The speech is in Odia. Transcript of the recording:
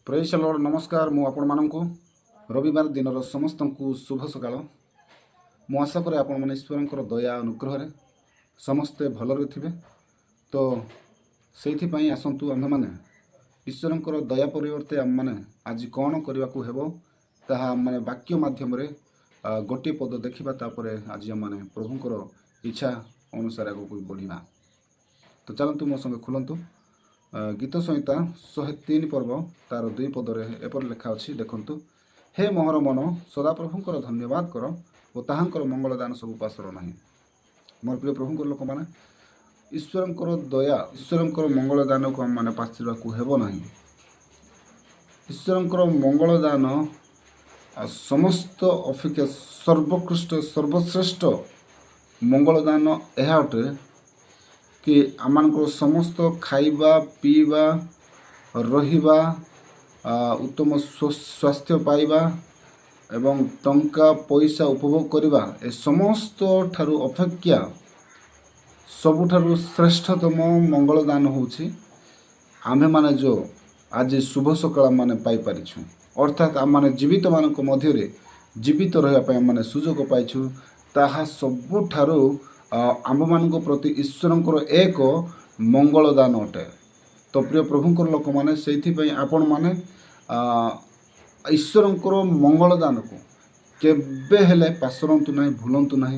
ପ୍ରେଜ୍ ଦ ଲର୍ଡ। ନମସ୍କାର। ମୁଁ ଆପଣମାନଙ୍କୁ ରବିବାର ଦିନର ସମସ୍ତଙ୍କୁ ଶୁଭ ସକାଳ। ମୁଁ ଆଶା କରେ ଆପଣମାନେ ଈଶ୍ୱରଙ୍କର ଦୟା ଅନୁଗ୍ରହରେ ସମସ୍ତେ ଭଲରେ ଥିବେ। ତ ସେଇଥିପାଇଁ ଆସନ୍ତୁ ଆମ୍ଭେମାନେ ଈଶ୍ୱରଙ୍କର ଦୟା ପରିବର୍ତ୍ତେ ଆମମାନେ ଆଜି କ'ଣ କରିବାକୁ ହେବ ତାହା ଆମମାନେ ବାକ୍ୟ ମାଧ୍ୟମରେ ଗୋଟିଏ ପଦ ଦେଖିବା। ତାପରେ ଆଜି ଆମମାନେ ପ୍ରଭୁଙ୍କର ଇଚ୍ଛା ଅନୁସାରେ ଆଗକୁ ବଢ଼ିବା। ତ ଚାଲନ୍ତୁ ମୋ ସଙ୍ଗେ ଖୋଲନ୍ତୁ ଗୀତ ସଂହିତା 103 ପର୍ବ ତାର 2 ପଦରେ ଏପରି ଲେଖା ଅଛି। ଦେଖନ୍ତୁ, ହେ ମୋହର ମନ ସଦାପ୍ରଭୁଙ୍କର ଧନ୍ୟବାଦ କର ଓ ତାହାଙ୍କର ମଙ୍ଗଳ ଦାନ ସବୁ ପାଶର ନାହିଁ। ମୋର ପ୍ରିୟ ପ୍ରଭୁଙ୍କର ଲୋକମାନେ, ଈଶ୍ୱରଙ୍କର ଦୟା, ଈଶ୍ୱରଙ୍କର ମଙ୍ଗଳ ଦାନକୁ ଆମମାନେ ପାଶିବାକୁ ହେବ ନାହିଁ। ଈଶ୍ୱରଙ୍କର ମଙ୍ଗଳ ଦାନ ସମସ୍ତ ଅପେକ୍ଷା ସର୍ବୋତ୍କୃଷ୍ଟ ସର୍ବଶ୍ରେଷ୍ଠ ମଙ୍ଗଳ ଦାନ ଏହା ଅଟେ କି ଆମମାନଙ୍କର ସମସ୍ତ ଖାଇବା ପିଇବା, ରହିବା, ଉତ୍ତମ ସ୍ୱାସ୍ଥ୍ୟ ପାଇବା ଏବଂ ଟଙ୍କା ପଇସା ଉପଭୋଗ କରିବା, ଏ ସମସ୍ତ ଠାରୁ ଅପେକ୍ଷା ସବୁଠାରୁ ଶ୍ରେଷ୍ଠତମ ମଙ୍ଗଳ ଦାନ ହେଉଛି ଆମ୍ଭେମାନେ ଯେଉଁ ଆଜି ଶୁଭ ସକାଳ ମାନେ ପାଇପାରିଛୁ। ଅର୍ଥାତ୍ ଆମମାନେ ଜୀବିତମାନଙ୍କ ମଧ୍ୟରେ ଜୀବିତ ରହିବା ପାଇଁ ଆମମାନେ ସୁଯୋଗ ପାଇଛୁ। ତାହା ସବୁଠାରୁ ଆମ୍ଭମାନଙ୍କ ପ୍ରତି ଈଶ୍ୱରଙ୍କର ଏକ ମଙ୍ଗଳ ଦାନ ଅଟେ। ତ ପ୍ରିୟ ପ୍ରଭୁଙ୍କର ଲୋକମାନେ, ସେଇଥିପାଇଁ ଆପଣମାନେ ଈଶ୍ୱରଙ୍କର ମଙ୍ଗଳ ଦାନକୁ କେବେ ହେଲେ ପାଶରନ୍ତୁ ନାହିଁ, ଭୁଲନ୍ତୁ ନାହିଁ।